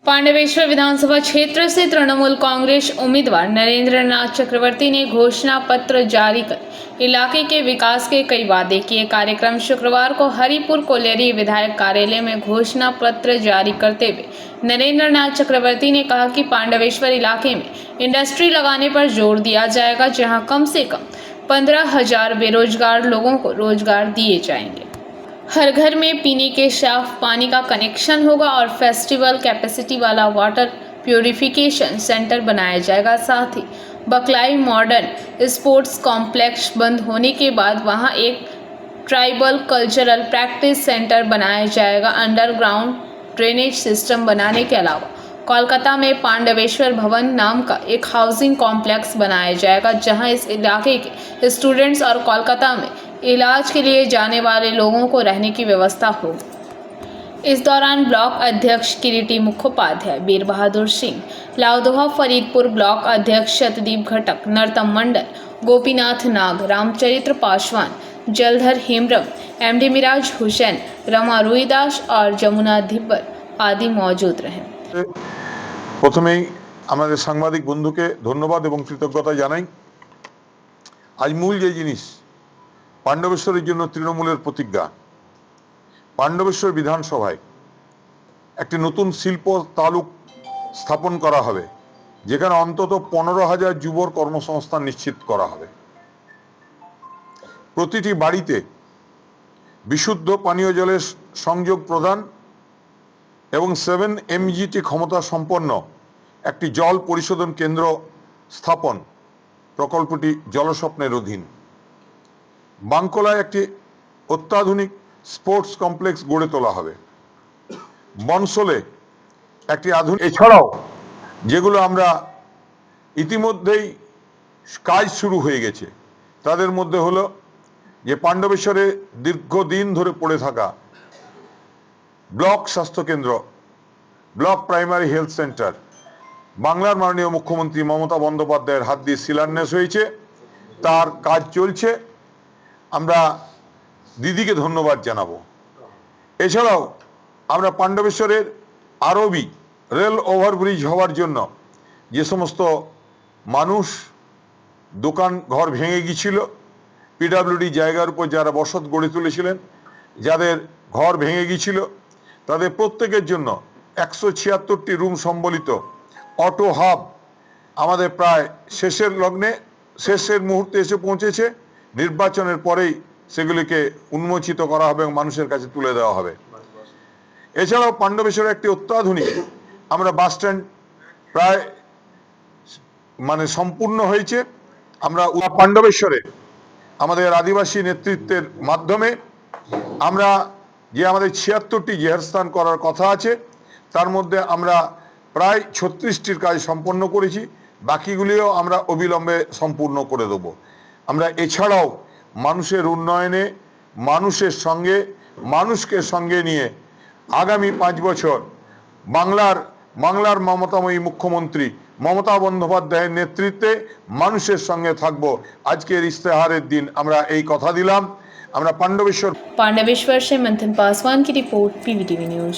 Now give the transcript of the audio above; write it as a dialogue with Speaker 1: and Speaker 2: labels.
Speaker 1: पांडवेश्वर विधानसभा क्षेत्र से तृणमूल कांग्रेस उम्मीदवार नरेंद्र नाथ चक्रवर्ती ने घोषणा पत्र जारी कर इलाके के विकास के कई वादे किए। कार्यक्रम शुक्रवार को हरिपुर कोलेरी विधायक कार्यालय में घोषणा पत्र जारी करते हुए नरेंद्र नाथ चक्रवर्ती ने कहा कि पांडवेश्वर इलाके में इंडस्ट्री लगाने पर जोर दिया जाएगा, जहां कम से कम 15,000 बेरोजगार लोगों को रोजगार दिए जाएंगे। हर घर में पीने के साफ पानी का कनेक्शन होगा और फेस्टिवल कैपेसिटी वाला वाटर प्यूरिफिकेशन सेंटर बनाया जाएगा। साथ ही बकलाई मॉडर्न स्पोर्ट्स कॉम्प्लेक्स बंद होने के बाद वहां एक ट्राइबल कल्चरल प्रैक्टिस सेंटर बनाया जाएगा। अंडरग्राउंड ड्रेनेज सिस्टम बनाने के अलावा कोलकाता में पांडवेश्वर भवन नाम का एक हाउसिंग कॉम्प्लेक्स बनाया जाएगा, जहां इस इलाके के स्टूडेंट्स और कोलकाता में इलाज के लिए जाने वाले लोगों को रहने की व्यवस्था होगी। इस दौरान ब्लॉक अध्यक्ष किरीटी मुखोपाध्याय, बीर बहादुर सिंह, लाउदोहा फरीदपुर ब्लॉक अध्यक्ष शतदीप घटक, नरतम मंडल, गोपीनाथ नाग, रामचरित्र पासवान, जलधर हेमब्रम, एमडी मिराज हुसैन, रमा रुईदास और जमुना धिब्बर आदि मौजूद रहे।
Speaker 2: প্রথমেই আমাদের সাংবাদিক বন্ধুকে ধন্যবাদ এবং কৃতজ্ঞতা জানাই। আজ মূল যে জিনিস পাণ্ডবেশ্বরের জন্য তৃণমূলের প্রতিজ্ঞা, পাণ্ডবেশ্বর বিধানসভায় একটি নতুন শিল্প তালুক স্থাপন করা হবে, যেখানে অন্তত 15,000 যুবর কর্মসংস্থান নিশ্চিত করা হবে। প্রতিটি বাড়িতে বিশুদ্ধ পানীয় জলের সংযোগ প্রদান এবং 7 MGT ক্ষমতা সম্পন্ন একটি জল পরিশোধন কেন্দ্র স্থাপন প্রকল্পটি জলস্বপ্নের অধীন। বাঙ্কোলায় একটি অত্যাধুনিক স্পোর্টস কমপ্লেক্স গড়ে তোলা হবে। বনসলে একটি আধুনিক, এছাড়াও যেগুলো আমরা ইতিমধ্যেই কাজ শুরু হয়ে গেছে তাদের মধ্যে হলো যে পাণ্ডবেশ্বরে দীর্ঘদিন ধরে পড়ে থাকা ব্লক স্বাস্থ্যকেন্দ্র, ব্লক প্রাইমারি হেলথ সেন্টার বাংলার মাননীয় মুখ্যমন্ত্রী মমতা বন্দ্যোপাধ্যায়ের হাত দিয়ে শিলান্যাস হয়েছে, তার কাজ চলছে। আমরা দিদিকে ধন্যবাদ জানাবো। এছাড়াও আমরা পাণ্ডবেশ্বরের আরবি রেল ওভারব্রিজ হওয়ার জন্য যে সমস্ত মানুষ দোকান ঘর ভেঙে গিয়েছিল, পিডব্লিউডি জায়গার উপর যারা বসত গড়ে তুলেছিলেন, যাদের ঘর ভেঙে গিয়েছিল, তাদের প্রত্যেকের জন্য 176টি রুম সম্বলিত অটো হাব আমাদের প্রায় শেষের মুহূর্তে এসে পৌঁছেছে। নির্বাচনের পরেই সেগুলিকে উন্মোচিত করা হবে এবং মানুষের কাছে তুলে দেওয়া হবে। এছাড়াও পাণ্ডবেশ্বরে একটি অত্যাধুনিক আমরা বাস স্ট্যান্ড প্রায় সম্পূর্ণ হয়েছে। আমরা পাণ্ডবেশ্বরে আমাদের আদিবাসী নেতৃত্বের মাধ্যমে আমরা যে আমাদের 76টি জেহারস্থান করার কথা আছে, তার মধ্যে আমরা প্রায় 36টির কাজ সম্পন্ন করেছি, বাকিগুলিও আমরা অবিলম্বে সম্পূর্ণ করে দেব। আমরা এছাড়াও মানুষের উন্নয়নে মানুষকে সঙ্গে নিয়ে আগামী 5 বছর বাংলার মমতাময়ী মুখ্যমন্ত্রী মমতা বন্দ্যোপাধ্যায়ের নেতৃত্বে মানুষের সঙ্গে থাকব। আজকের ইস্তেহারের দিন আমরা এই কথা দিলাম। আমরা पांडवेश्वर
Speaker 1: से मंथन पासवान की रिपोर्ट, PVTV न्यूज।